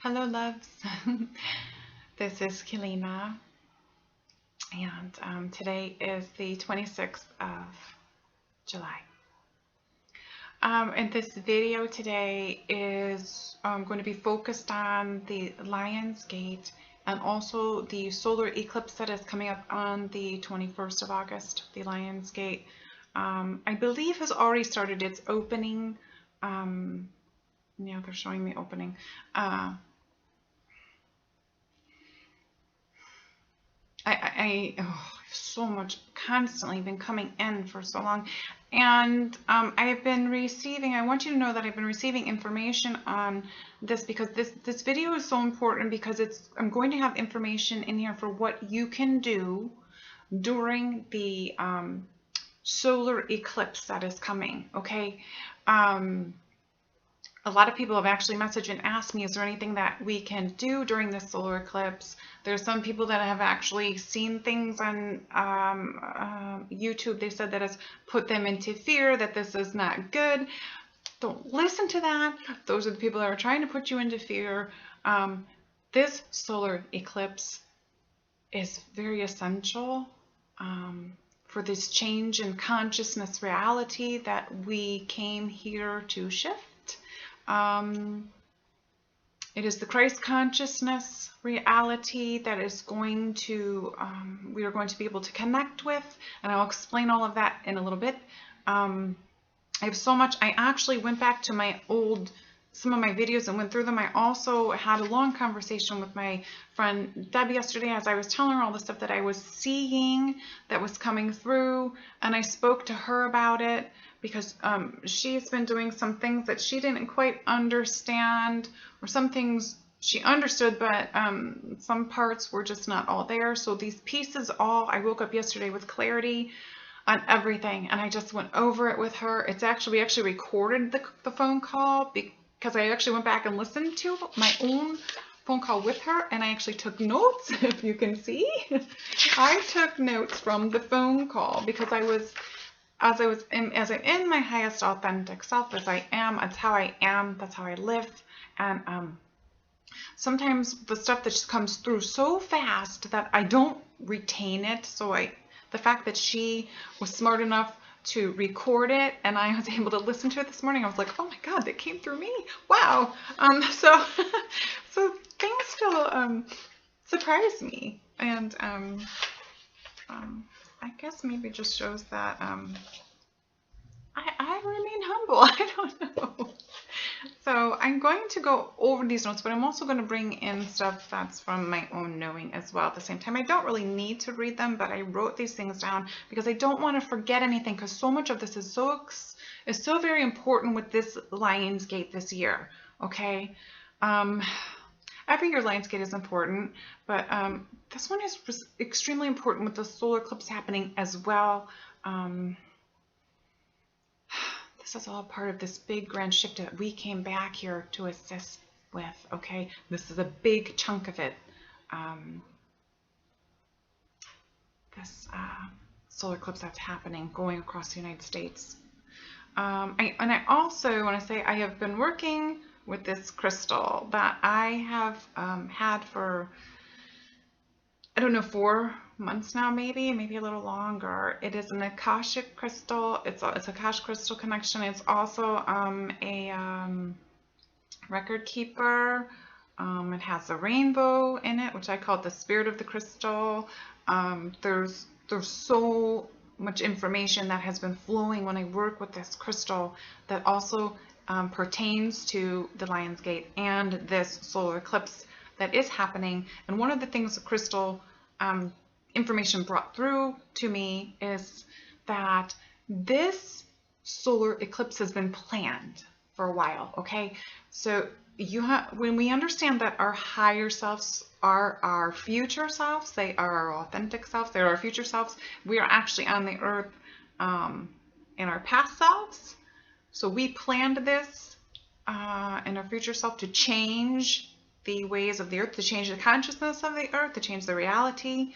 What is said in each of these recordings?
Hello, loves. This is Kelina, and today is the 26th of July. And this video today is going to be focused on the Lion's Gate and also the solar eclipse that is coming up on the 21st of August. The Lion's Gate, I believe, has already started its opening. Yeah, they're showing me opening. So much constantly been coming in for so long, and I have been receiving. I want you to know that I've been receiving information on this because this video is so important because I'm going to have information in here for what you can do during the solar eclipse that is coming. Okay. A lot of people have actually messaged and asked me, is there anything that we can do during this solar eclipse? There's some people that have actually seen things on YouTube. They said that has put them into fear, that this is not good. Don't listen to that. Those are the people that are trying to put you into fear. This solar eclipse is very essential for this change in consciousness reality that we came here to shift. It is the Christ consciousness reality that is going to, we are going to be able to connect with, and I'll explain all of that in a little bit. I have so much. I actually went back to some of my videos and went through them. I also had a long conversation with my friend Deb yesterday as I was telling her all the stuff that I was seeing that was coming through, and I spoke to her about it because she's been doing some things that she didn't quite understand, or some things she understood, but some parts were just not all there. So these pieces I woke up yesterday with clarity on everything, and I just went over it with her. We actually recorded the phone call because I actually went back and listened to my own phone call with her, and I actually took notes. If you can see, I took notes from the phone call because as I'm in my highest authentic self, as I am, that's how I am, that's how I live. And sometimes the stuff that just comes through so fast that I don't retain it. So the fact that she was smart enough to record it and I was able to listen to it this morning, I was like, oh my God, that came through me. Wow. So things still surprise me, and I guess maybe it just shows that I remain humble. I don't know. So I'm going to go over these notes, but I'm also going to bring in stuff that's from my own knowing as well at the same time. I don't really need to read them, but I wrote these things down because I don't want to forget anything, because so much of this is so very important with this Lion's Gate this year. Okay. Every year Lion's Gate is important, but this one is extremely important with the solar eclipse happening as well. This is all part of this big grand shift that we came back here to assist with. Okay, this is a big chunk of it. This solar eclipse that's happening, going across the United States. I also want to say I have been working with this crystal that I have had for, I don't know, 4 months now, maybe a little longer. It is an Akashic crystal. It's Akashic crystal connection. It's also a record keeper. It has a rainbow in it, which I call the spirit of the crystal. There's so much information that has been flowing when I work with this crystal that also pertains to the Lion's Gate and this solar eclipse that is happening. And one of the things the crystal information brought through to me is that this solar eclipse has been planned for a while. Okay, so when we understand that our higher selves are our future selves, they are our authentic selves, they're our future selves. We are actually on the earth in our past selves. So we planned this in our future self to change the ways of the earth, to change the consciousness of the earth, to change the reality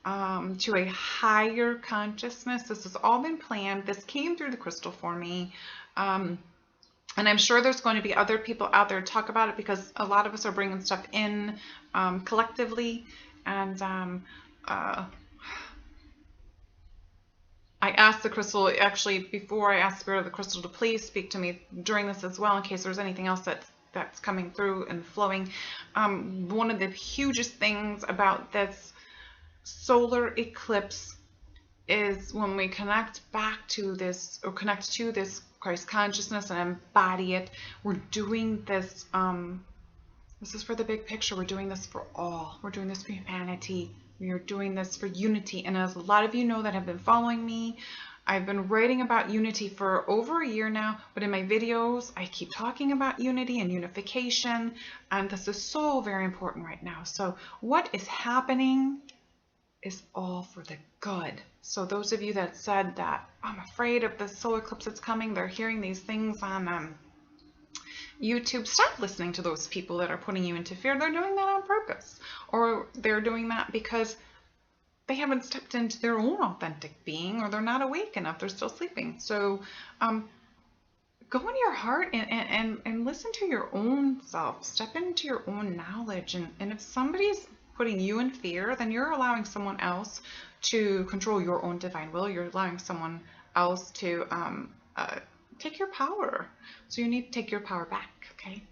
to a higher consciousness. This has all been planned. This came through the crystal for me. And I'm sure there's going to be other people out there to talk about it, because a lot of us are bringing stuff in collectively. And I asked the crystal, actually, before I asked Spirit of the Crystal to please speak to me during this as well, in case there's anything else that's coming through and flowing. One of the hugest things about this solar eclipse is when we connect back to this, or connect to this Christ consciousness and embody it, we're doing this, this is for the big picture. We're doing this for all. We're doing this for humanity. We are doing this for unity. And as a lot of you know that have been following me, I've been writing about unity for over a year now, but in my videos, I keep talking about unity and unification, and this is so very important right now. So what is happening is all for the good. So those of you that said that, I'm afraid of the solar eclipse that's coming, they're hearing these things on YouTube, stop listening to those people that are putting you into fear. They're doing that on purpose, or they're doing that because they haven't stepped into their own authentic being, or they're not awake enough, they're still sleeping. So go into your heart and listen to your own self, step into your own knowledge. And if somebody's putting you in fear, then you're allowing someone else to control your own divine will. You're allowing someone else to take your power. So you need to take your power back, okay?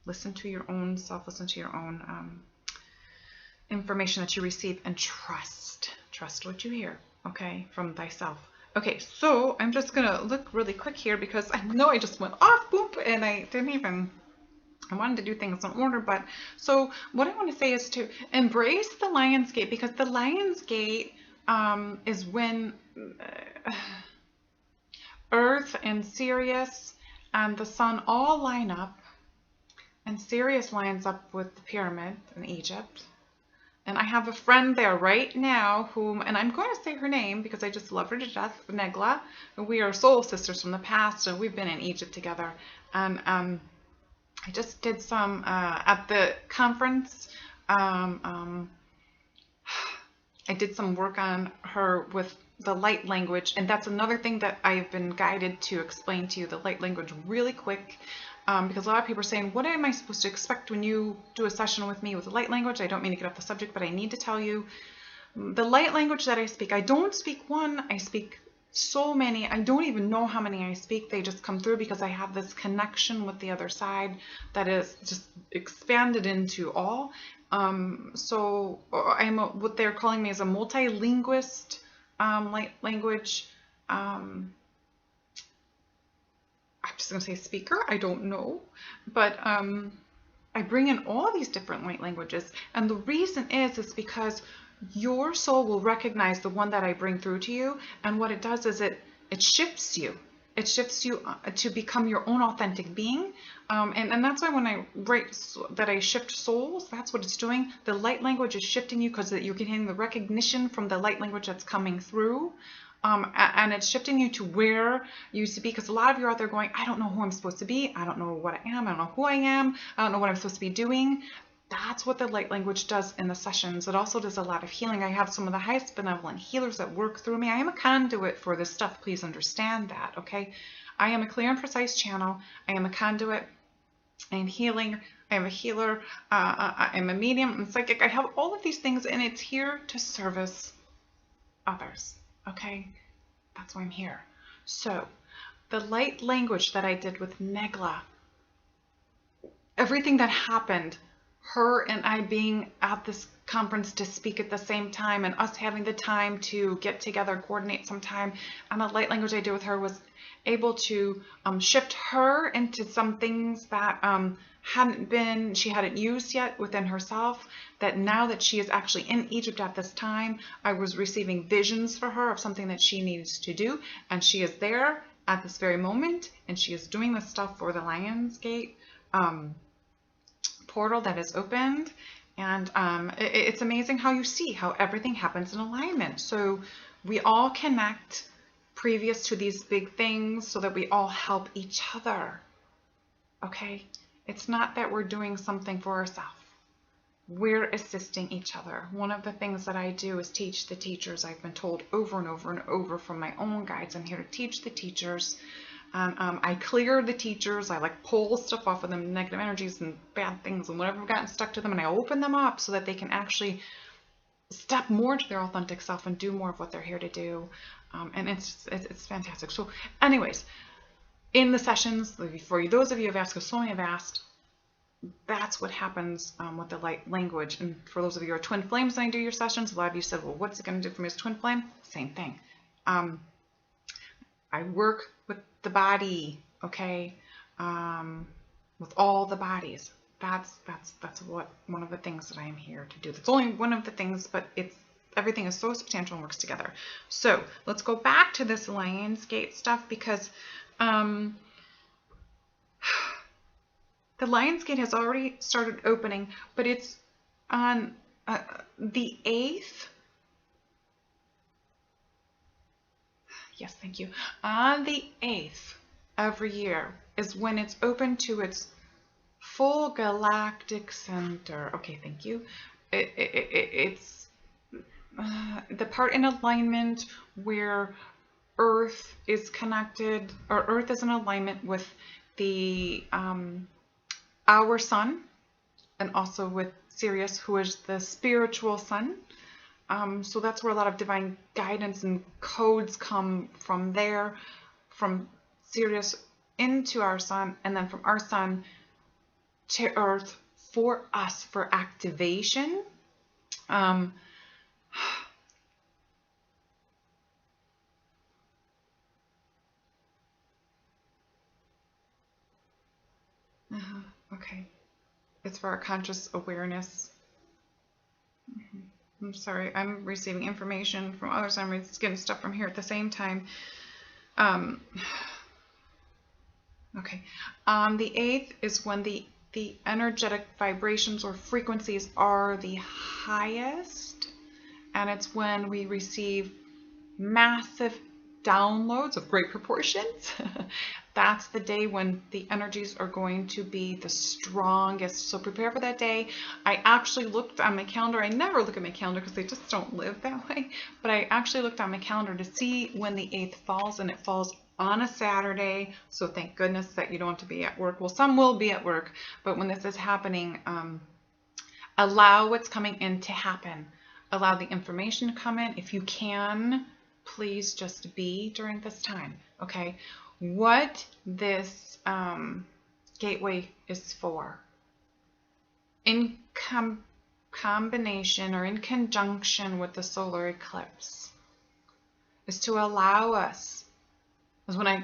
Listen to your own self, listen to your own information that you receive, and trust what you hear, okay, from thyself. Okay, so I'm just gonna look really quick here, because I know I just went off, boop, and I wanted to do things in order. But so what I want to say is to embrace the Lion's Gate, because the Lion's Gate is when Earth and Sirius and the sun all line up, and Sirius lines up with the pyramid in Egypt. And I have a friend there right now whom, and I'm going to say her name because I just love her to death, Negla. We are soul sisters from the past, and we've been in Egypt together. And I just did some, at the conference, I did some work on her with the light language, and that's another thing that I've been guided to explain to you, the light language, really quick. Because a lot of people are saying, what am I supposed to expect when you do a session with me with the light language? I don't mean to get off the subject, but I need to tell you, the light language that I speak, I don't speak one, I speak so many. I don't even know how many I speak. They just come through because I have this connection with the other side that is just expanded into all. So I'm what they're calling me is a multilinguist light language. I'm just going to say speaker, I don't know, but I bring in all these different light languages, and the reason is because your soul will recognize the one that I bring through to you, and what it does is it shifts you. It shifts you to become your own authentic being, and that's why when I write that I shift souls, that's what it's doing. The light language is shifting you because you're getting the recognition from the light language that's coming through. And it's shifting you to where you used to be, because a lot of you are out there going, I don't know who I'm supposed to be. I don't know what I am. I don't know who I am. I don't know what I'm supposed to be doing. That's what the light language does in the sessions. It also does a lot of healing. I have some of the highest benevolent healers that work through me. I am a conduit for this stuff. Please understand that, okay? I am a clear and precise channel. I am a conduit. I am healing. I am a healer. I am a medium and psychic. I have all of these things, and it's here to service others. Okay, that's why I'm here. So the light language that I did with Negla, everything that happened, her and I being at this conference to speak at the same time, and us having the time to get together, coordinate some time, and the light language I did with her was able to shift her into some things that she hadn't used yet within herself, that now that she is actually in Egypt at this time, I was receiving visions for her of something that she needs to do, and she is there at this very moment, and she is doing the stuff for the Lion's Gate portal that is opened. And it's amazing how you see how everything happens in alignment. So we all connect previous to these big things so that we all help each other. Okay? It's not that we're doing something for ourselves. We're assisting each other. One of the things that I do is teach the teachers. I've been told over and over and over from my own guides, I'm here to teach the teachers And I clear the teachers. I like pull stuff off of them, negative energies and bad things and whatever gotten stuck to them, and I open them up so that they can actually step more into their authentic self and do more of what they're here to do. And it's fantastic. So anyways, in the sessions, for those of you who have asked, because so many have asked, that's what happens with the light language. And for those of you who are twin flames and I do your sessions, a lot of you said, well, what's it going to do for me as twin flame? Same thing. I work with the body, okay, with all the bodies. That's what one of the things that I am here to do. That's only one of the things, but everything is so substantial and works together. So let's go back to this Lionsgate stuff, because the Lionsgate has already started opening, but it's on the 8th. Yes, thank you. On the 8th every year is when it's open to its full galactic center. Okay, thank you. It's the part in alignment where Earth is connected, or Earth is in alignment with the our sun, and also with Sirius, who is the spiritual sun. So that's where a lot of divine guidance and codes come from there, from Sirius into our sun, and then from our sun to Earth for us, for activation. Okay. It's for our conscious awareness. I'm sorry, I'm receiving information from others. I'm getting stuff from here at the same time. Okay. The 8th is when the energetic vibrations or frequencies are the highest. And it's when we receive massive downloads of great proportions. That's the day when the energies are going to be the strongest. So prepare for that day. I actually looked on my calendar. I never look at my calendar because they just don't live that way. But I actually looked on my calendar to see when the 8th falls, and it falls on a Saturday. So thank goodness that you don't have to be at work. Well, some will be at work, but when this is happening, allow what's coming in to happen. Allow the information to come in. If you can, please just be during this time, okay? What this gateway is for, in combination or in conjunction with the solar eclipse, is to allow us, as when I,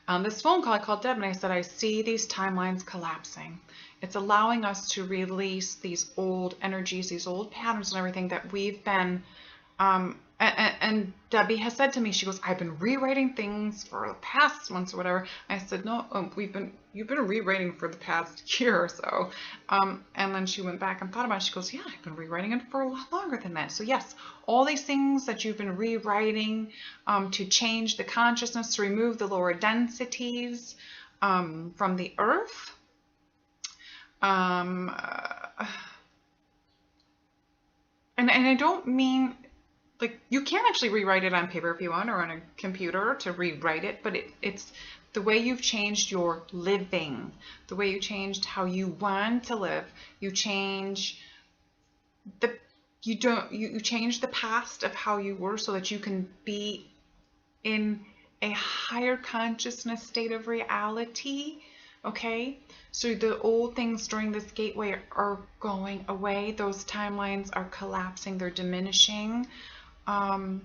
on this phone call, I called Deb and I said, I see these timelines collapsing. It's allowing us to release these old energies, these old patterns and everything that we've been, and Debbie has said to me, she goes, I've been rewriting things for the past months or whatever. I said, no, you've been rewriting for the past year or so. And then she went back and thought about it. She goes, yeah, I've been rewriting it for a lot longer than that. So yes, all these things that you've been rewriting to change the consciousness, to remove the lower densities from the earth. And I don't mean, like, you can actually rewrite it on paper if you want, or on a computer to rewrite it, but it's the way you've changed your living, the way you changed how you want to live. You change you change the past of how you were so that you can be in a higher consciousness state of reality. Okay, so the old things during this gateway are going away. Those timelines are collapsing, they're diminishing. And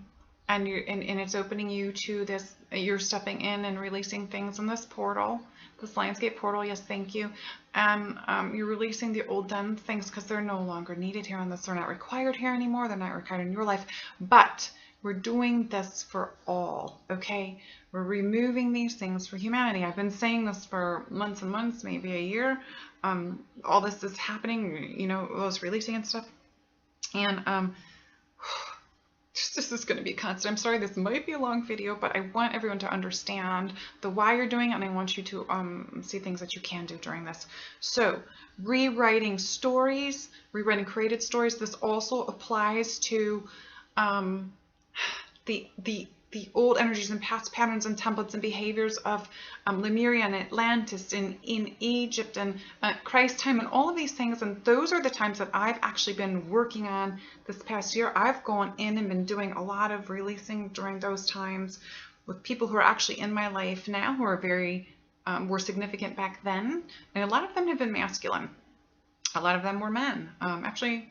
it's opening you to this, you're stepping in and releasing things in this portal, this Lionsgate portal. Yes, thank you. And you're releasing the old done things because they're no longer needed here on this. They're not required here anymore. They're not required in your life. But we're doing this for all, okay? We're removing these things for humanity. I've been saying this for months and months, maybe a year. All this is happening, you know, those releasing and stuff. And this is going to be constant. I'm sorry, this might be a long video, but I want everyone to understand the why you're doing it, and I want you to see things that you can do during this. So, rewriting stories, rewriting created stories. This also applies to the the old energies and past patterns and templates and behaviors of Lemuria and Atlantis in Egypt and Christ time and all of these things. And those are the times that I've actually been working on this past year. I've gone in and been doing a lot of releasing during those times with people who are actually in my life now, who are very, were significant back then. And a lot of them have been masculine. A lot of them were men. Actually,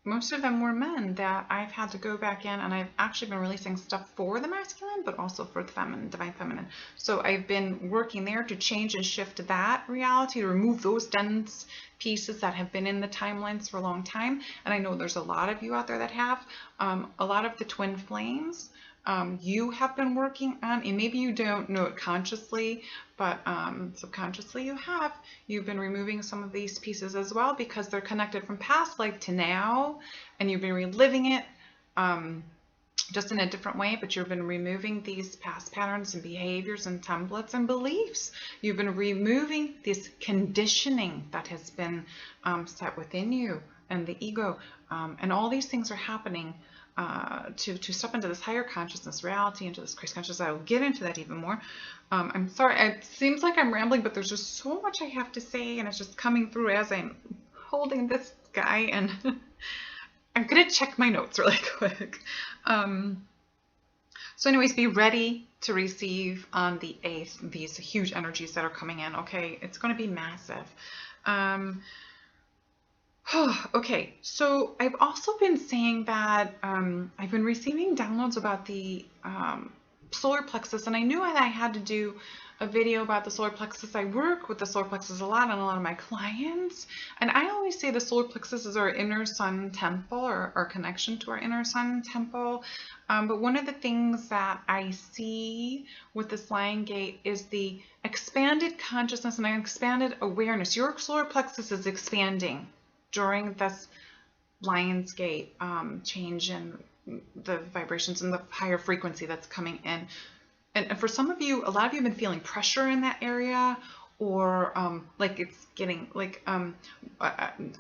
most of them were men that I've had to go back in, and I've actually been releasing stuff for the masculine, but also for the feminine, divine feminine. So I've been working there to change and shift that reality, to remove those dense pieces that have been in the timelines for a long time. And I know there's a lot of you out there that have. A lot of the twin flames you have been working on, and maybe you don't know it consciously, but subconsciously you've been removing some of these pieces as well, because they're connected from past life to now, and you've been reliving it just in a different way, but you've been removing these past patterns and behaviors and templates and beliefs. You've been removing this conditioning that has been set within you and the ego, and all these things are happening to step into this higher consciousness reality, into this Christ consciousness. I will get into that even more. I'm sorry, it seems like I'm rambling, but there's just so much I have to say, and it's just coming through as I'm holding this guy, and I'm gonna check my notes really quick. So anyways, be ready to receive on the 8th these huge energies that are coming in. Okay, it's going to be massive. Okay, so I've also been saying that I've been receiving downloads about the solar plexus, and I knew that I had to do a video about the solar plexus. I work with the solar plexus a lot on a lot of my clients, and I always say the solar plexus is our inner sun temple, or our connection to our inner sun temple. But one of the things that I see with this lion gate is the expanded consciousness and expanded awareness. Your solar plexus is expanding during this Lion's Gate change in the vibrations and the higher frequency that's coming in. And for some of you, a lot of you have been feeling pressure in that area, or like it's getting like I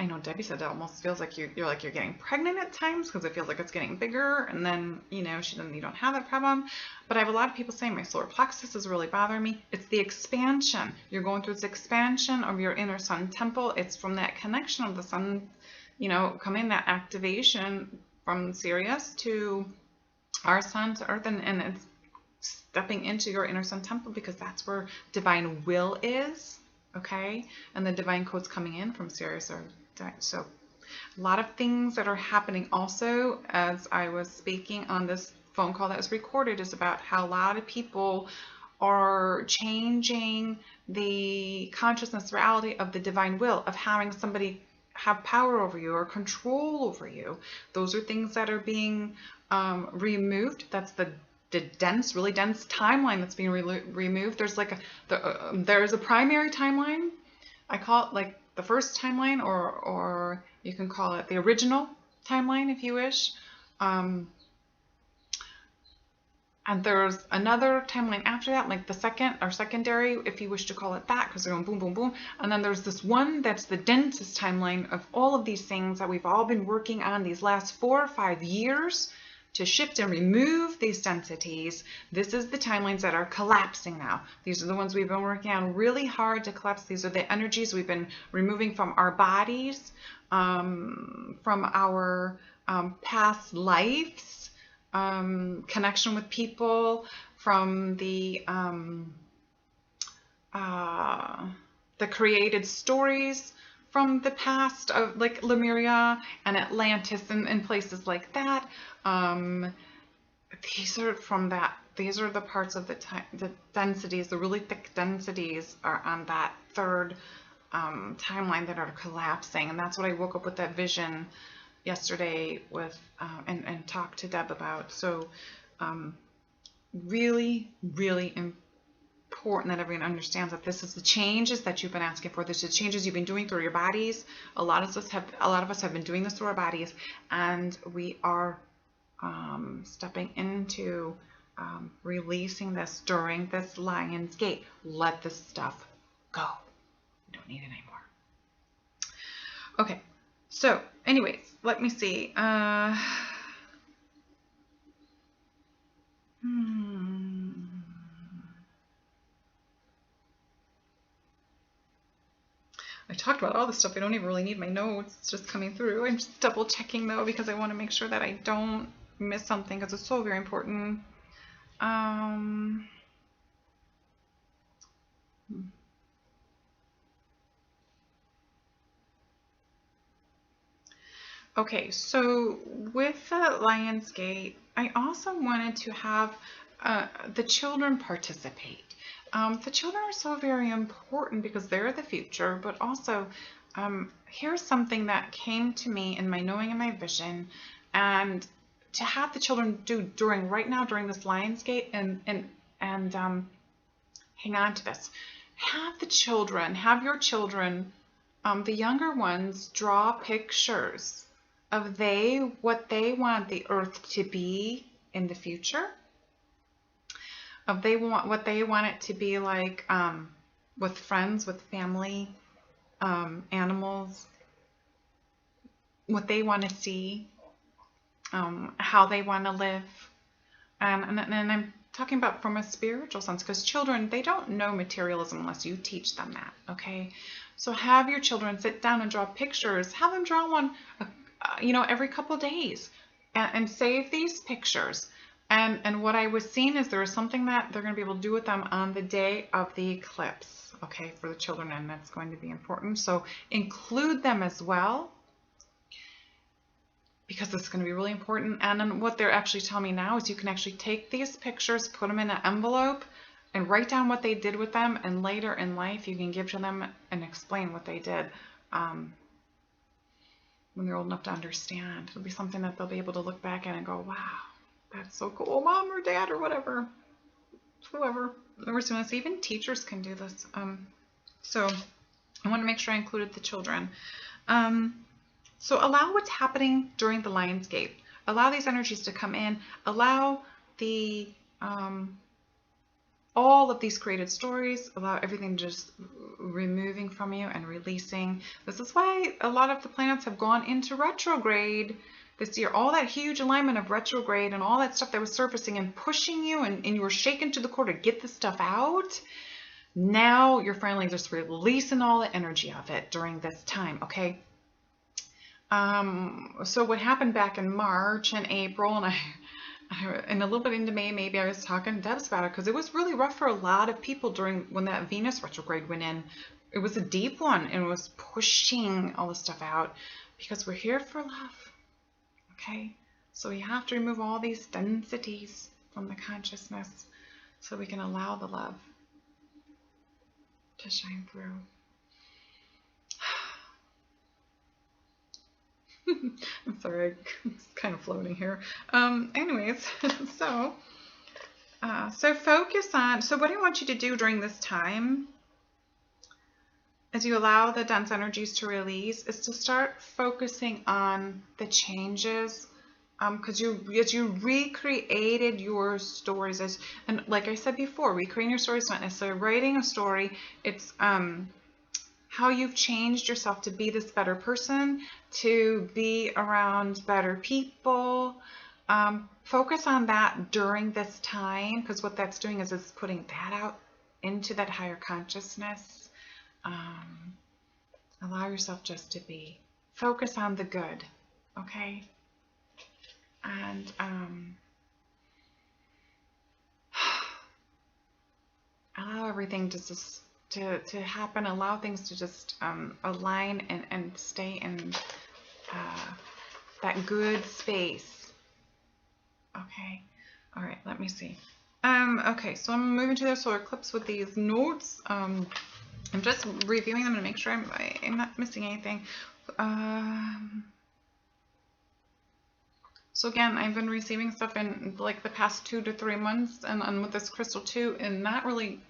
know Debbie said it almost feels like you're getting pregnant at times, because it feels like it's getting bigger, and then you don't have that problem. But I have a lot of people saying my solar plexus is really bothering me. It's the expansion. You're going through this expansion of your inner sun temple. It's from that connection of the sun, coming, that activation from Sirius to our sun to earth, and it's stepping into your inner sun temple, because that's where divine will is, okay? And the divine code's coming in from Sirius. So a lot of things that are happening also as I was speaking on this phone call that was recorded is about how a lot of people are changing the consciousness reality of the divine will, of having somebody have power over you or control over you. Those are things that are being removed. That's the dense, really dense timeline that's being removed. There's like there's a primary timeline. I call it like the first timeline, or you can call it the original timeline if you wish. And there's another timeline after that, like the second or secondary, if you wish to call it that, because they're going boom, boom, boom. And then there's this one that's the densest timeline of all of these things that we've all been working on these last 4 or 5 years to shift and remove these densities. This is the timelines that are collapsing now. These are the ones we've been working on really hard to collapse. These are the energies we've been removing from our bodies, from our past lives, connection with people, from the created stories from the past of like Lemuria and Atlantis and places like that. These are from that. These are the parts of the densities, the really thick densities are on that third timeline that are collapsing, and that's what I woke up with that vision yesterday with and talked to Deb about. So really, really important that everyone understands that this is the changes that you've been asking for. This is the changes you've been doing through your bodies. A lot of us have been doing this through our bodies, and we are stepping into releasing this during this Lion's Gate. Let this stuff go. We don't need it anymore. Okay, so anyways, let me see. I talked about all this stuff. I don't even really need my notes. It's just coming through. I'm just double checking though because I want to make sure that I don't miss something because it's so very important. Okay, so with the Lionsgate, I also wanted to have the children participate. The children are so very important because they're the future, but also here's something that came to me in my knowing and my vision, and to have the children do right now during this Lionsgate and hang on to this. Have your children, the younger ones, draw pictures of what they want the earth to be in the future, of what they want it to be like, with friends, with family, animals, what they want to see, how they want to live, and I'm talking about from a spiritual sense, because children, they don't know materialism unless you teach them that. Okay, so have your children sit down and draw pictures. Have them draw one every couple days, and save these pictures. And what I was seeing is there is something that they're going to be able to do with them on the day of the eclipse, okay, for the children, and that's going to be important. So include them as well, because it's going to be really important. And then what they're actually telling me now is you can actually take these pictures, put them in an envelope, and write down what they did with them, and later in life you can give to them and explain what they did. When they're old enough to understand, it'll be something that they'll be able to look back at and go, wow, that's so cool, mom or dad or whatever, whoever. Even teachers can do this. So I want to make sure I included the children. So allow what's happening during the Lionsgate. Allow these energies to come in. Allow the all of these created stories. Allow everything just removing from you and releasing. This is why a lot of the planets have gone into retrograde this year. All that huge alignment of retrograde and all that stuff that was surfacing and pushing you, and you were shaken to the core to get the stuff out. Now you're finally just releasing all the energy of it during this time, okay? So what happened back in March and April, and a little bit into May, maybe I was talking to Debs about it, because it was really rough for a lot of people when that Venus retrograde went in. It was a deep one, and it was pushing all the stuff out, because we're here for love, okay? So we have to remove all these densities from the consciousness so we can allow the love to shine through. I'm sorry, it's kind of floating here. Anyways, so focus on, so what I want you to do during this time, as you allow the dense energies to release, is to start focusing on the changes, because as you recreated your stories, and like I said before, recreating your stories is not necessarily writing a story. It's how you've changed yourself to be this better person, to be around better people. Focus on that during this time, because what that's doing is it's putting that out into that higher consciousness. Allow yourself just to be. Focus on the good, okay? And allow everything to just to happen. Allow things to just align and stay in that good space. Okay. All right. Let me see. Okay. So I'm moving to the solar eclipse with these notes. I'm just reviewing them to make sure I'm not missing anything. So again, I've been receiving stuff in like the past 2 to 3 months, and with this crystal too, and not really.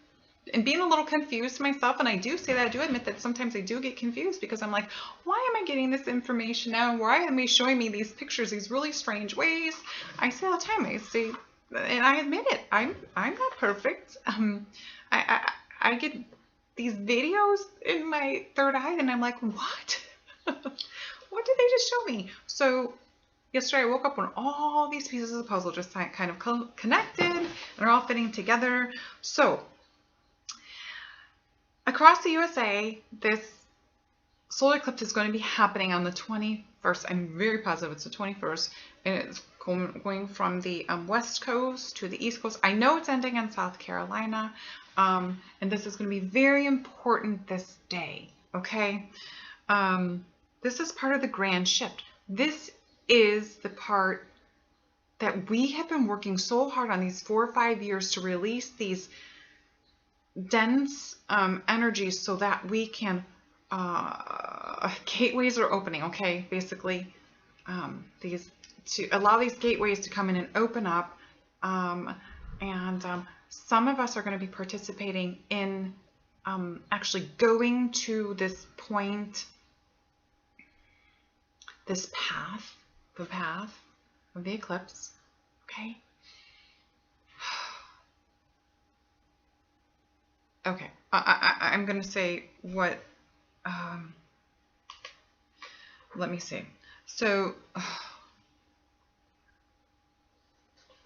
And being a little confused myself, and I do say that, I do admit that sometimes I do get confused, because I'm like, why am I getting this information now? Why am I showing me these pictures these really strange ways? I say all the time, I say, and I admit it, I'm not perfect. I get these videos in my third eye, and I'm like, what? What did they just show me? So yesterday I woke up when all these pieces of the puzzle just kind of connected, They're all fitting together. So across the USA, this solar eclipse is going to be happening on the 21st. I'm very positive it's the 21st, and it's going from the west coast to the east coast. I know it's ending in South Carolina, and this is going to be very important this day, okay? This is part of the grand shift. This is the part that we have been working so hard on these 4 or 5 years to release these dense energies so that we can gateways are opening, okay? Basically, these to allow these gateways to come in and open up, and some of us are going to be participating in actually going to this point, this path, the path of the eclipse, okay? Okay, I'm going to say what, let me see. So,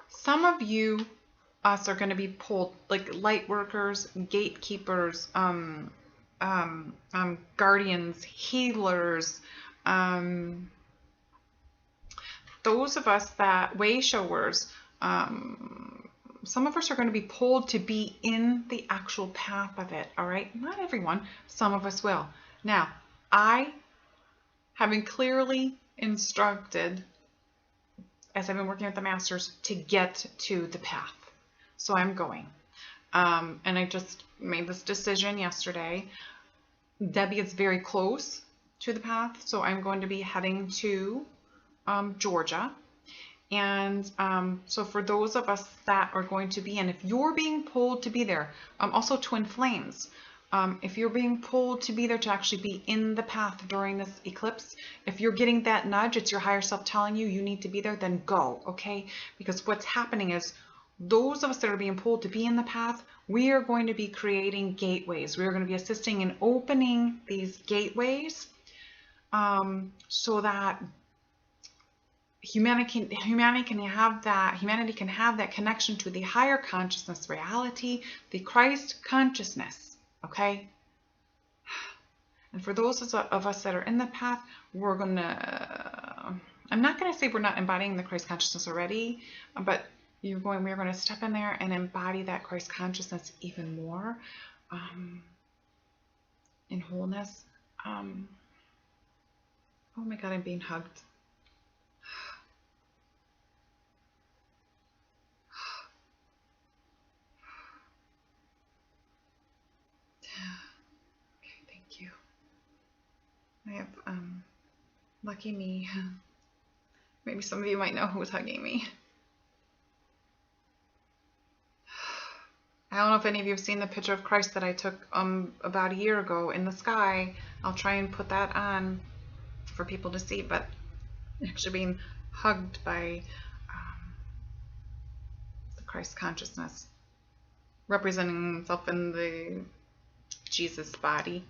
some of you, us, are going to be pulled, like light workers, gatekeepers, guardians, healers, those of us that way showers, some of us are going to be pulled to be in the actual path of it, all right? Not everyone, some of us will. Now, I have been clearly instructed, as I've been working with the masters, to get to the path. So I'm going. And I just made this decision yesterday. Debbie is very close to the path, so I'm going to be heading to Georgia. And so for those of us that are going to be in, if you're being pulled to be there, also twin flames, if you're being pulled to be there, to actually be in the path during this eclipse, if you're getting that nudge, it's your higher self telling you you need to be there, then go, okay? Because what's happening is, those of us that are being pulled to be in the path, we are going to be creating gateways. We are going to be assisting in opening these gateways, so that humanity can have that connection to the higher consciousness reality, the Christ consciousness, okay? And for those of us that are in the path, we're gonna, I'm not gonna say we're not embodying the Christ consciousness already, but we're going to step in there and embody that Christ consciousness even more, in wholeness. Oh my God, I'm being hugged. Okay, thank you. I have, lucky me. Maybe some of you might know who was hugging me. I don't know if any of you have seen the picture of Christ that I took about a year ago in the sky. I'll try and put that on for people to see, but actually being hugged by the Christ consciousness, representing himself in the Jesus body.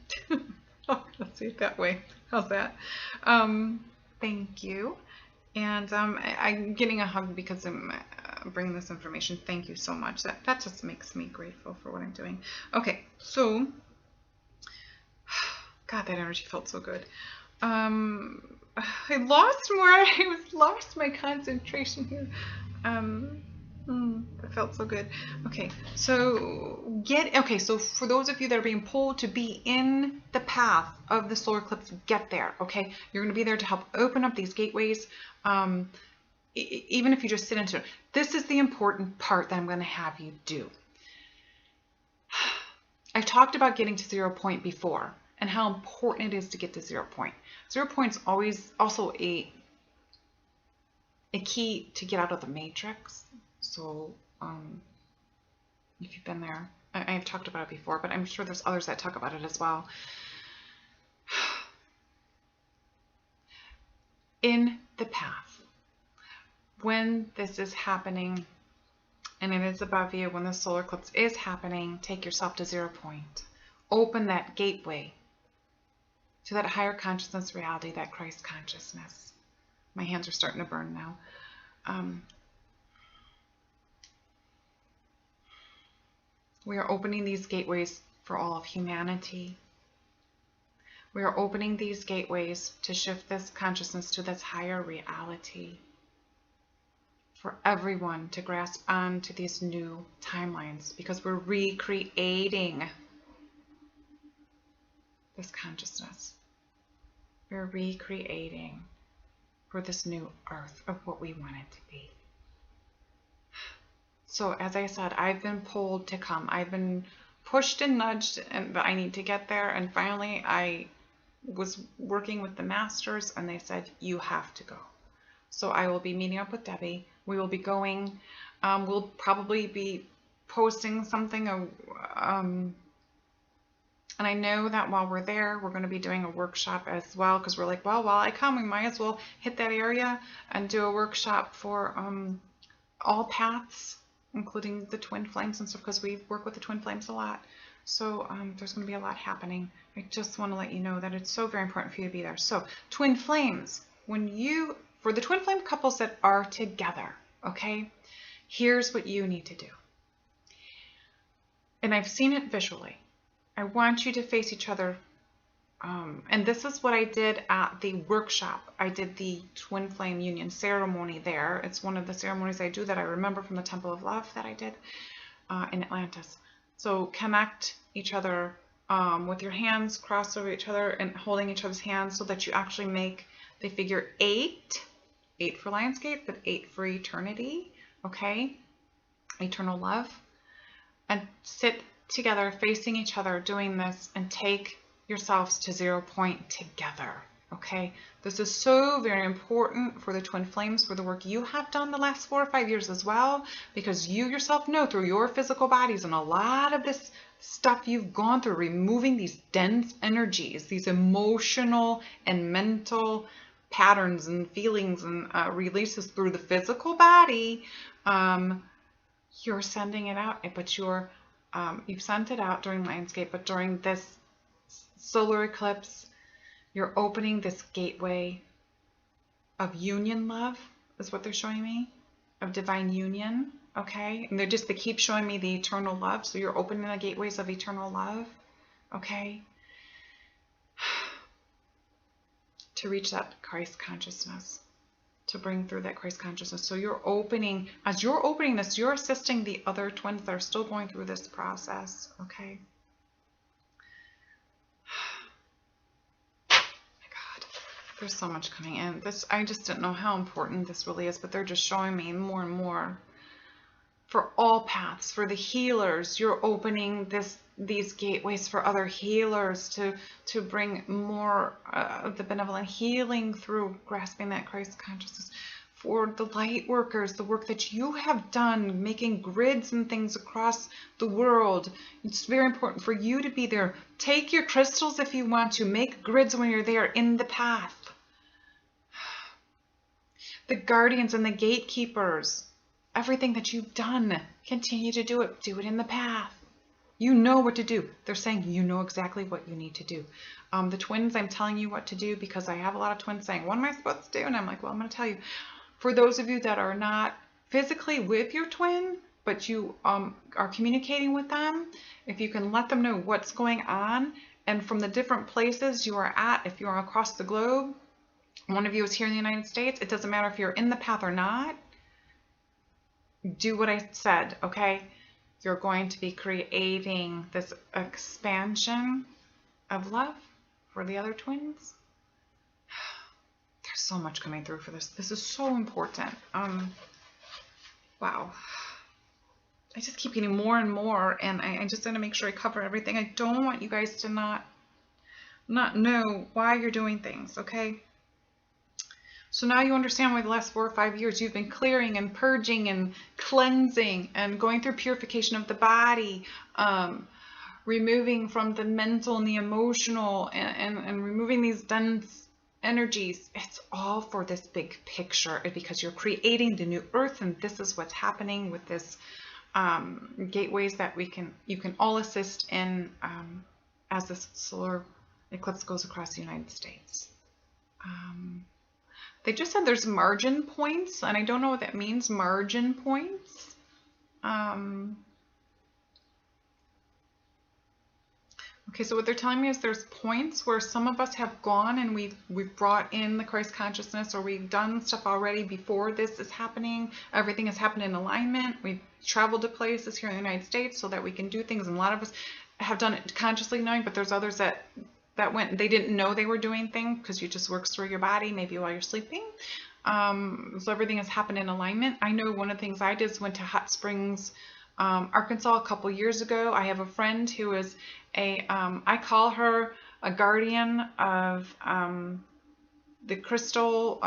Let's see it that way. How's that? Thank you. And I'm getting a hug because I'm bringing this information. Thank you so much. That just makes me grateful for what I'm doing. Okay, so God, that energy felt so good. I lost my concentration here. That felt so good. Okay, so so for those of you that are being pulled to be in the path of the solar eclipse, get there, okay? You're going to be there to help open up these gateways, even if you just sit into it. This is the important part that I'm going to have you do. I've talked about getting to 0 point before, and how important it is to get to 0 point. 0 point's always also a key to get out of the matrix. So, if you've been there, I've talked about it before, but I'm sure there's others that talk about it as well. In the path, when this is happening, and it is above you, when the solar eclipse is happening, take yourself to 0 point. Open that gateway to that higher consciousness reality, that Christ consciousness. My hands are starting to burn now. We are opening these gateways for all of humanity. We are opening these gateways to shift this consciousness to this higher reality. For everyone to grasp on to these new timelines, because we're recreating this consciousness. We're recreating for this new earth of what we want it to be. So as I said, I've been pulled to come. I've been pushed and nudged, but I need to get there. And finally, I was working with the masters, and they said, you have to go. So I will be meeting up with Debbie. We will be going. We'll probably be posting something. And I know that while we're there, we're going to be doing a workshop as well, because we're like, well, while I come, we might as well hit that area and do a workshop for all paths, including the twin flames and stuff, because we work with the twin flames a lot. So there's going to be a lot happening. I just want to let you know that it's so very important for you to be there. So twin flames, for the twin flame couples that are together, okay, here's what you need to do. And I've seen it visually. I want you to face each other. And this is what I did at the workshop. I did the twin flame union ceremony there. It's one of the ceremonies I do that I remember from the Temple of Love that I did in Atlantis. So connect each other with your hands crossed over each other and holding each other's hands so that you actually make the figure 8. 8 for Lionsgate, but 8 for eternity. Okay? Eternal love. And sit together facing each other doing this, and take yourselves to 0 point together. Okay, this is so very important for the twin flames, for the work you have done the last 4 or 5 years as well, because you yourself know through your physical bodies and a lot of this stuff you've gone through, removing these dense energies, these emotional and mental patterns and feelings and releases through the physical body. You're sending it out, but you've sent it out during Lionsgate, but during this solar eclipse, you're opening this gateway of union love, is what they're showing me, of divine union, okay? And they keep showing me the eternal love, so you're opening the gateways of eternal love, okay? To reach that Christ consciousness, to bring through that Christ consciousness. So you're opening, as you're opening this, you're assisting the other twins that are still going through this process, okay? There's so much coming in. I just didn't know how important this really is, but they're just showing me more and more. For all paths, for the healers, you're opening these gateways for other healers to bring more of the benevolent healing through grasping that Christ consciousness. For the light workers, the work that you have done, making grids and things across the world. It's very important for you to be there. Take your crystals if you want to. Make grids when you're there in the path. The guardians and the gatekeepers, everything that you've done, continue to do it. Do it in the path. You know what to do. They're saying you know exactly what you need to do. The twins, I'm telling you what to do, because I have a lot of twins saying, what am I supposed to do? And I'm like, well, I'm going to tell you. For those of you that are not physically with your twin, but you are communicating with them, if you can let them know what's going on, and from the different places you are at, if you're across the globe, one of you is here in the United States, it doesn't matter if you're in the path or not, do what I said, okay? You're going to be creating this expansion of love for the other twins. There's so much coming through for this. This is so important. Wow. I just keep getting more and more, and I just want to make sure I cover everything. I don't want you guys to not know why you're doing things, okay? So now you understand why the last 4 or 5 years you've been clearing and purging and cleansing and going through purification of the body, removing from the mental and the emotional, and removing these dense energies. It's all for this big picture, because you're creating the new earth, and this is what's happening with this gateways that you can all assist in as this solar eclipse goes across the United States. They just said there's margin points, and I don't know what that means, margin points. Okay, so what they're telling me is there's points where some of us have gone and we've brought in the Christ consciousness, or we've done stuff already before this is happening. Everything has happened in alignment. We've traveled to places here in the United States so that we can do things, and a lot of us have done it consciously knowing, but there's others that went, they didn't know they were doing things because you just works through your body maybe while you're sleeping. So everything has happened in alignment. I know one of the things I did is went to Hot Springs, Arkansas a couple years ago. I have a friend who is I call her a guardian of the crystal.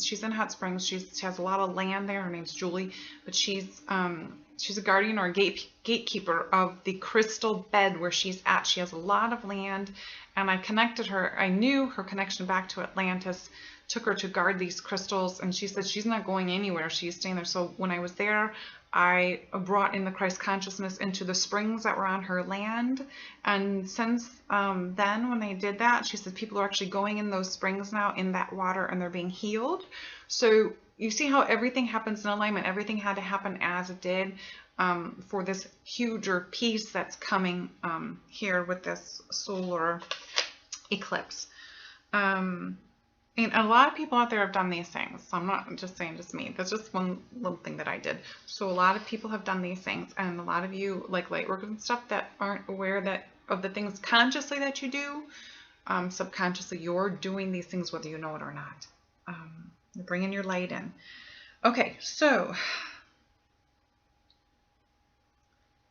She's in Hot Springs. She has a lot of land there. Her name's Julie, but she's a guardian or a gatekeeper of the crystal bed where she's at. She has a lot of land, and I connected her. I knew her connection back to Atlantis took her to guard these crystals, and she said she's not going anywhere. She's staying there. So when I was there, I brought in the Christ consciousness into the springs that were on her land. And since then, when I did that, she said people are actually going in those springs now in that water, and they're being healed. So you see how everything happens in alignment. Everything had to happen as it did for this huger piece that's coming here with this solar eclipse. And a lot of people out there have done these things. So I'm not just saying just me. That's just one little thing that I did. So a lot of people have done these things, and a lot of you, like Lightworkers and stuff, that aren't aware of the things consciously that you do. Subconsciously, you're doing these things whether you know it or not. You're bringing your light in. Okay, so,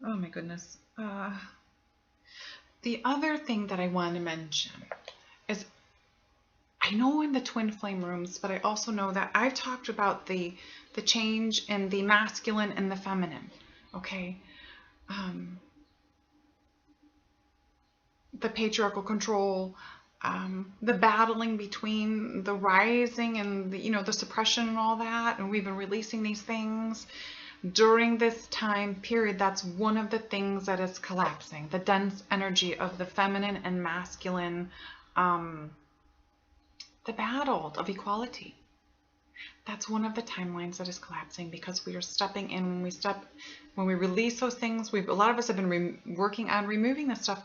oh my goodness. The other thing that I want to mention is, I know in the twin flame rooms, but I also know that I've talked about the change in the masculine and the feminine, okay? The patriarchal control, the battling between the rising and the suppression and all that, and we've been releasing these things. During this time period, that's one of the things that is collapsing, the dense energy of the feminine and masculine, the battle of equality. That's one of the timelines that is collapsing, because we are stepping in. When we release those things, a lot of us have been working on removing this stuff,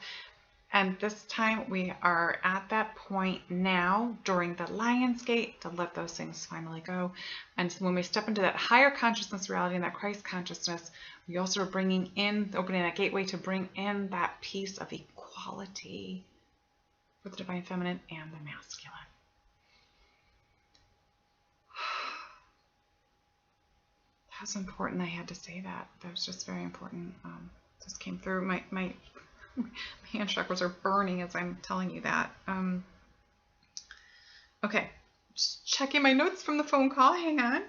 and this time we are at that point now during the Lion's Gate to let those things finally go. And so when we step into that higher consciousness reality and that Christ consciousness, we also are opening that gateway to bring in that piece of equality for the divine feminine and the masculine. That was important. I had to say that. That was just very important. Just came through. My hand chakras are burning as I'm telling you that. Okay, just checking my notes from the phone call. Hang on.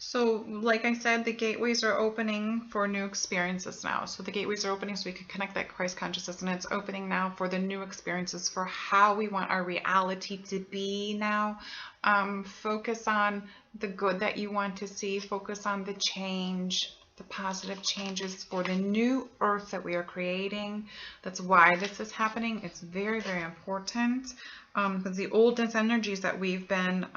So, like I said, the gateways are opening for new experiences now. So the gateways are opening so we can connect that Christ consciousness, and it's opening now for the new experiences, for how we want our reality to be now. Focus on the good that you want to see. Focus on the change, the positive changes for the new earth that we are creating. That's why this is happening. It's very, very important, because the old dense energies that we've been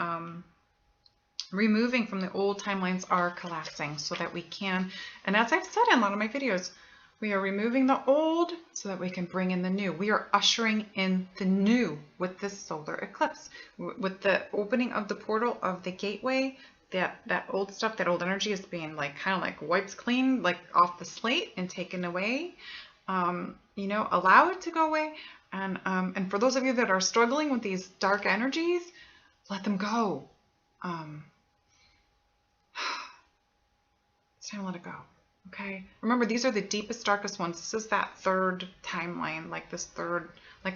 removing from the old timelines are collapsing, so that we can, and as I've said in a lot of my videos, we are removing the old so that we can bring in the new. We are ushering in the new with this solar eclipse, with the opening of the portal of the gateway. That old stuff, that old energy is being kind of wiped clean, off the slate and taken away. Allow it to go away, and for those of you that are struggling with these dark energies, let them go. It's time to let it go. Okay. Remember, these are the deepest, darkest ones. This is that third timeline,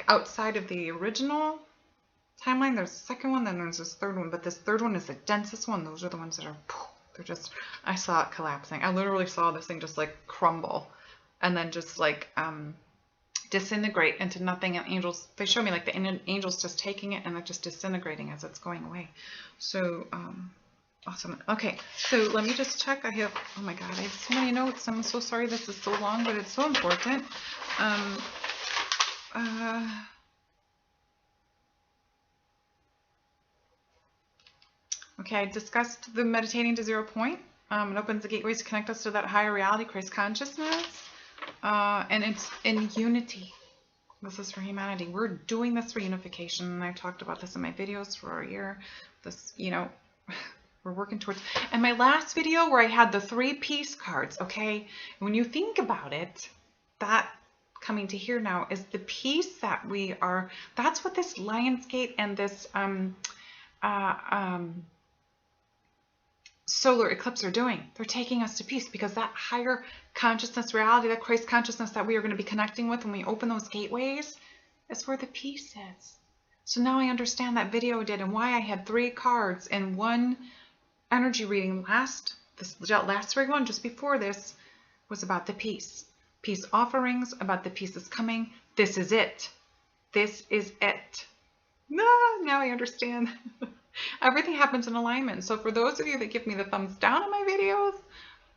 outside of the original timeline. There's a second one, then there's this third one, but this third one is the densest one. Those are the ones that are, I saw it collapsing. I literally saw this thing just crumble, and then just disintegrate into nothing. And angels, they show me the angels just taking it and they're just disintegrating as it's going away. So, awesome. Okay, so let me just check. Oh my God, I have so many notes. I'm so sorry this is so long, but it's so important. Okay, I discussed the meditating to 0 point. It opens the gateways to connect us to that higher reality, Christ consciousness. And it's in unity. This is for humanity. We're doing this for unification. And I've talked about this in my videos for a year. This, you know, we're working towards. And my last video where I had the 3 peace cards, okay? When you think about it, that coming to here now is the peace that we are, that's what this Lionsgate and this solar eclipse are doing. They're taking us to peace because that higher consciousness reality, that Christ consciousness that we are going to be connecting with when we open those gateways is where the peace is. So now I understand that video did and why I had 3 cards in one energy reading last reading one just before this was about the peace. Peace offerings, about the peace that's coming. This is it. This is it. Now I understand. Everything happens in alignment. So for those of you that give me the thumbs down on my videos,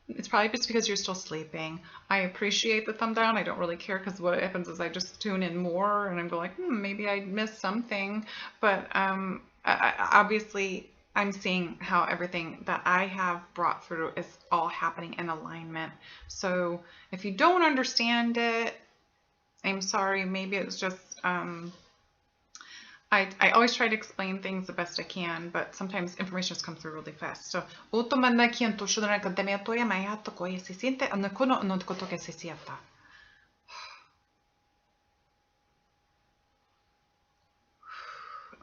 it's probably just because you're still sleeping. I appreciate the thumb down. I don't really care because what happens is I just tune in more and I'm going like, maybe I missed something. But obviously I'm seeing how everything that I have brought through is all happening in alignment. So if you don't understand it, I'm sorry. Maybe it's just... I always try to explain things the best I can, but sometimes information just comes through really fast. So,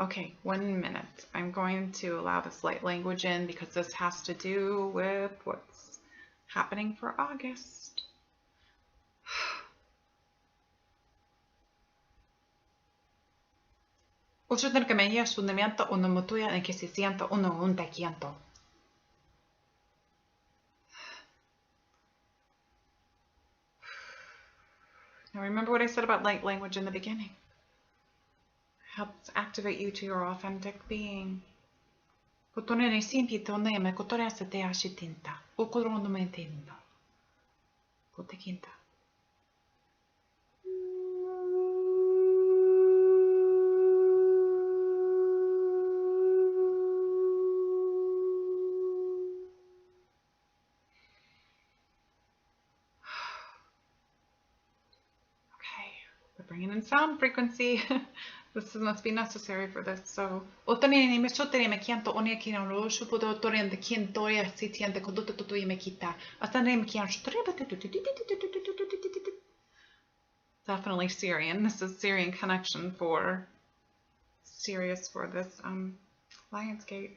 okay, 1 minute. I'm going to allow this light language in because this has to do with what's happening for August. Now remember what I said about light language in the beginning. Helps activate you to your authentic being. Bringing in sound frequency. This must be necessary for this. So, definitely Syrian. This is Syrian connection for Sirius for this Lionsgate.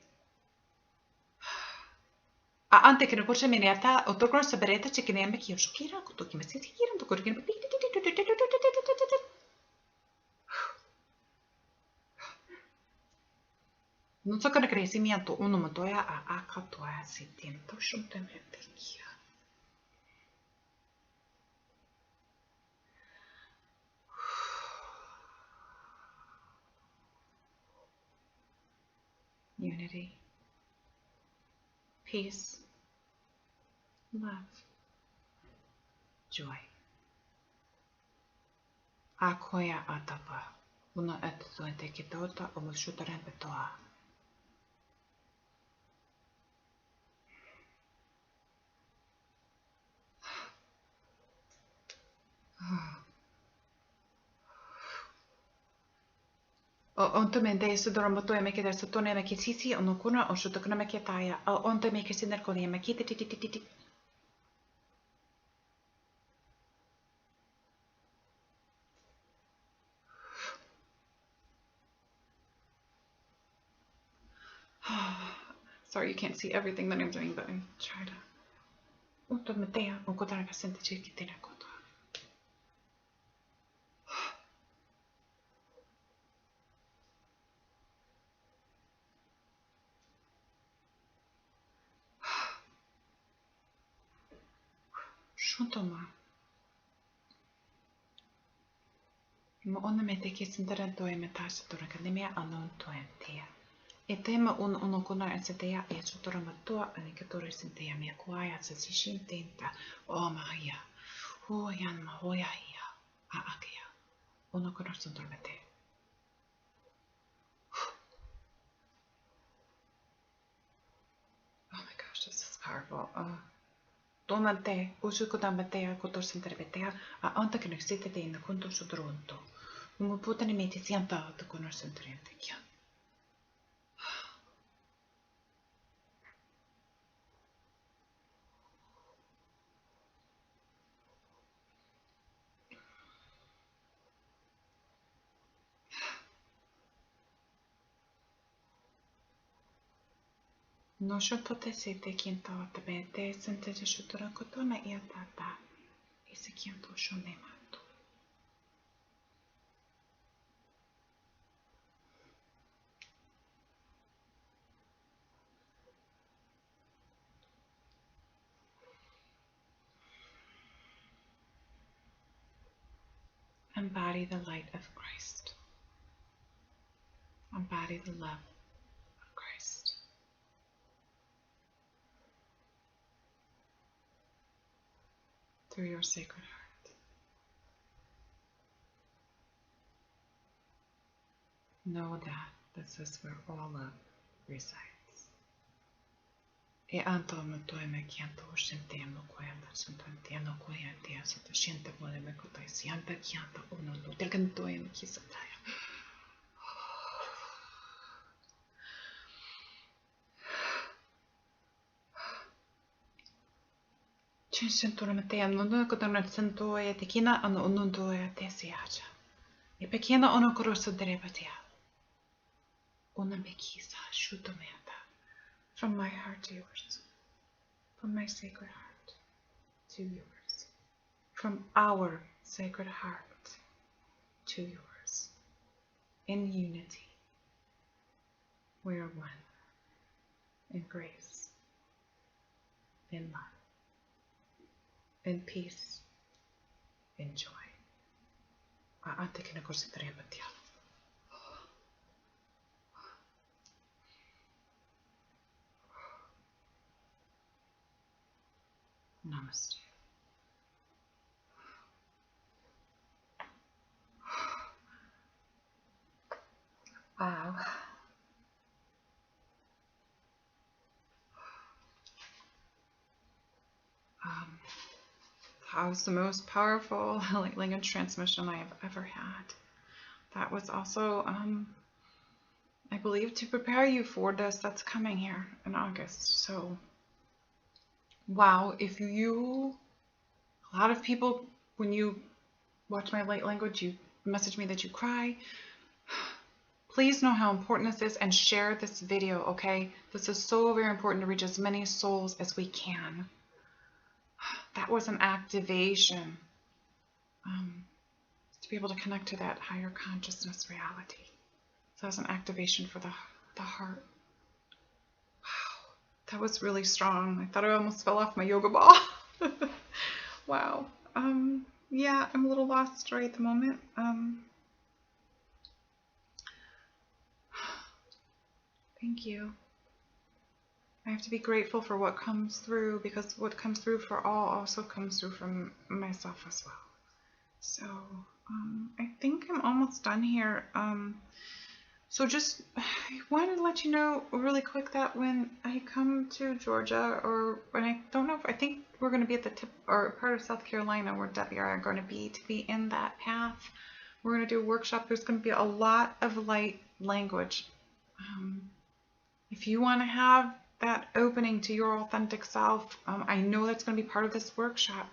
Non so che crescimento uno motoya a akatoya sitiento shuntemetekia. Unity, peace, love, joy. Akoya atapa. Uno etsuente kitota omushutarempetoa. Onto mende su dormoto me keder su tone me kisisi ono kuna o shuto kuna me ketaya. Onto me kisiner koni me kititi. Sorry, you can't see everything that I'm doing, but I'm trying to. Onto me tea o kotara kasente chikitina koto. Shuntoma. Mo onna me te kisintara doe me tasa tora kademia anon tuentia. E tema uno kuna etsetea e sotora matua ani katora sintea me kuaya sa sishintinta o mahia. Huoyan mahoya ia a akea. Uno corazón dormete. Oh my gosh, this is powerful. Domante, usuko dambatea, kotorsen terbetea, anta que no existe de in kunto sudronto. Umu puta ni meti sianta to conorsen terente kia. No sho potese te kinta tabete sente de shutura kotona iatata. Ese kianto shonemato. Embody the light of Christ. Embody the love of Christ. Through your sacred heart. Know that this is where all love resides. E anto mo toi me kianto shinte mo koyanta shinte no koyanta so to shinte mo me kotai sianta kianto uno no terkanto me kisataya. Sento me te no no ko no sento e te kina ano uno do e te siaja. E pequena ono koroso derebatia. Una me kisa shuto me ata. From my heart to yours. From my sacred heart to yours. From our sacred heart to yours. In unity. We are one. In grace. In love. In peace. In joy. Ante que ne considerem batia. Namaste. Wow. That was the most powerful light language transmission I have ever had. That was also, I believe, to prepare you for this that's coming here in August. So, wow, if you, a lot of people, when you watch my light language, you message me that you cry. Please know how important this is and share this video, okay? This is so very important to reach as many souls as we can. That was an activation to be able to connect to that higher consciousness reality. So that was an activation for the heart. Wow, that was really strong. I thought I almost fell off my yoga ball. Wow. Yeah, I'm a little lost right at the moment. Thank you. I have to be grateful for what comes through, because what comes through for all also comes through from myself as well. So I think I'm almost done here. So just I wanted to let you know really quick that when I come to Georgia, or when I don't know if I think we're going to be at the tip or part of South Carolina where Debbie and I are going to be in that path. We're going to do a workshop. There's going to be a lot of light language. If you want to have that opening to your authentic self, I know that's going to be part of this workshop.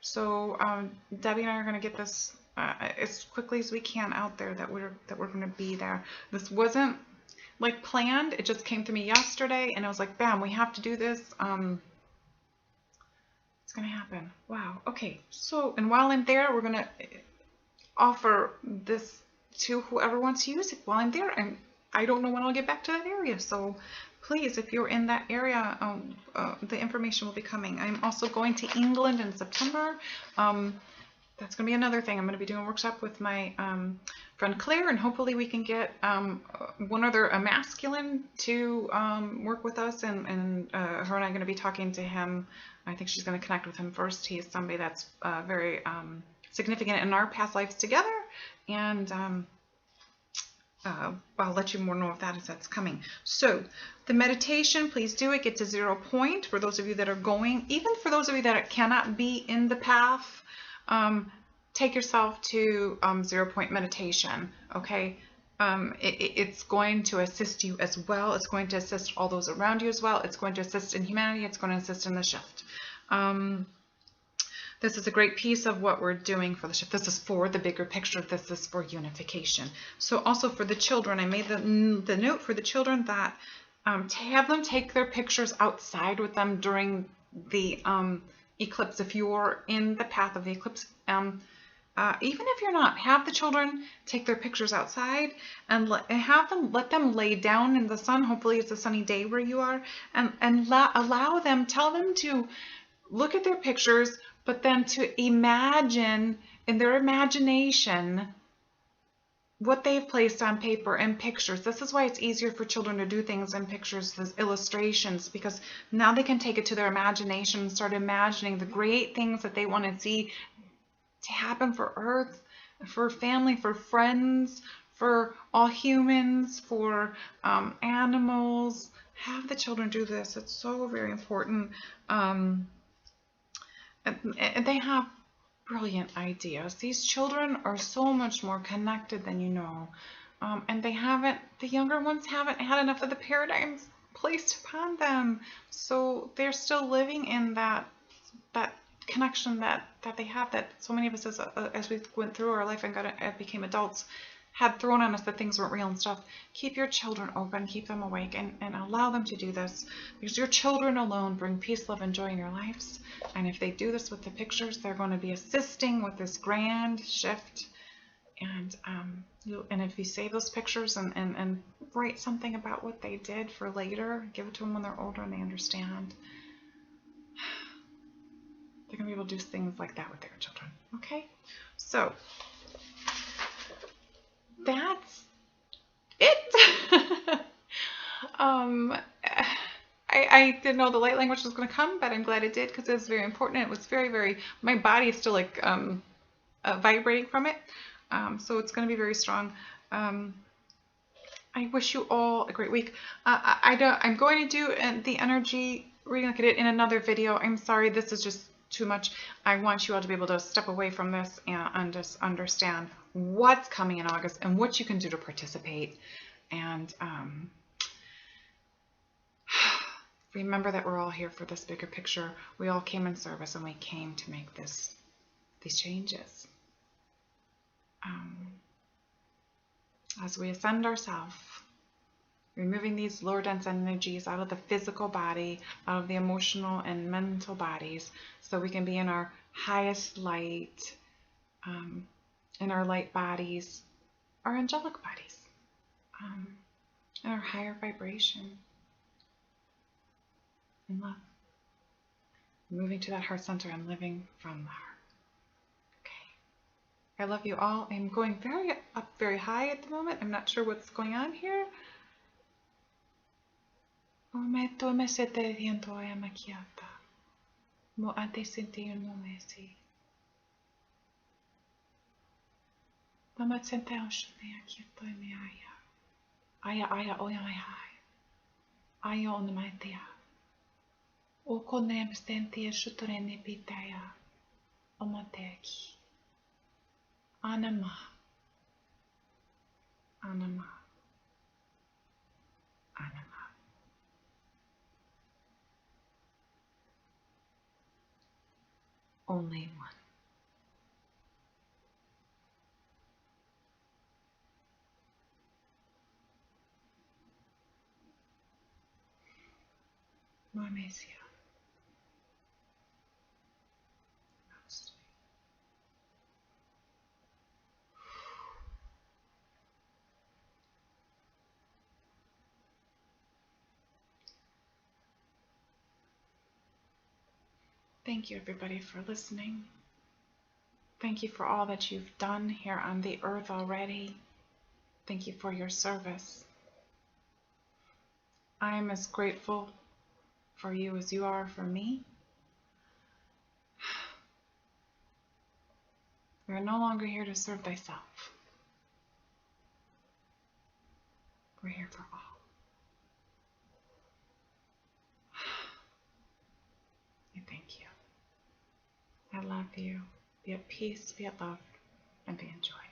So Debbie and I are going to get this as quickly as we can out there, that we're going to be there. This wasn't like planned. It just came to me yesterday, and I was like, bam, we have to do this. It's going to happen. Wow. Okay. So, and while I'm there, we're going to offer this to whoever wants to use it while I'm there. And I don't know when I'll get back to that area. So please, if you're in that area, the information will be coming. I'm also going to England in September. That's going to be another thing. I'm going to be doing a workshop with my friend Claire, and hopefully we can get one other masculine to work with us. And her and I are going to be talking to him. I think she's going to connect with him first. He's somebody that's very significant in our past lives together. and I'll let you more know of that as that's coming. So the meditation, please do it. Get to 0 point for those of you that are going. Even for those of you that cannot be in the path, take yourself to 0 point meditation. Okay. It's going to assist you as well. It's going to assist all those around you as well. It's going to assist in humanity. It's going to assist in the shift. This is a great piece of what we're doing for the shift. This is for the bigger picture. This is for unification. So also for the children, I made the note for the children that to have them take their pictures outside with them during the eclipse. If you're in the path of the eclipse, even if you're not, have the children take their pictures outside and let them lay down in the sun. Hopefully it's a sunny day where you are, and allow them, tell them to look at their pictures, but then to imagine in their imagination what they've placed on paper and pictures. This is why it's easier for children to do things in pictures, as illustrations, because now they can take it to their imagination and start imagining the great things that they want to see to happen for Earth, for family, for friends, for all humans, for animals. Have the children do this. It's so very important. And they have brilliant ideas. These children are so much more connected than you know. And the younger ones haven't had enough of the paradigms placed upon them. So they're still living in that connection that they have, that so many of us as we went through our life and became adults had thrown on us that things weren't real and stuff. Keep your children open, keep them awake, and allow them to do this, because your children alone bring peace, love, and joy in your lives. And if they do this with the pictures, they're going to be assisting with this grand shift. And if you save those pictures and write something about what they did for later, give it to them when they're older and they understand, they're going to be able to do things like that with their children. Okay? So that's it. I didn't know the light language was going to come, but I'm glad it did, because it was very important. It was very, very, my body is still like vibrating from it. So it's going to be very strong. I wish you all a great week. I'm going to do the energy reading like I did in another video. I'm sorry, this is just too much. I want you all to be able to step away from this and just understand what's coming in August and what you can do to participate. And remember that we're all here for this bigger picture. We all came in service, and we came to make these changes. As we ascend ourselves, removing these lower dense energies out of the physical body, out of the emotional and mental bodies, so we can be in our highest light, in our light bodies, our angelic bodies, in our higher vibration in love. Moving to that heart center and living from the heart. I love you all. I'm going very high at the moment. I'm not sure what's going on here. Me sete viento a maquiata. Mo ante sentir no mesi. Mama sente oshne akito me aya. Aya oya mai hai. Aya on mai tea. O konem stenti shutorene pitaya. Omoteki. Anama. Anama. Anama. Only one. Mamesia. Thank you, everybody, for listening. Thank you for all that you've done here on the earth already. Thank you for your service. I am as grateful for you as you are for me. We are no longer here to serve thyself. We're here for all. I thank you. I love you. Be at peace, be at love, and be in joy.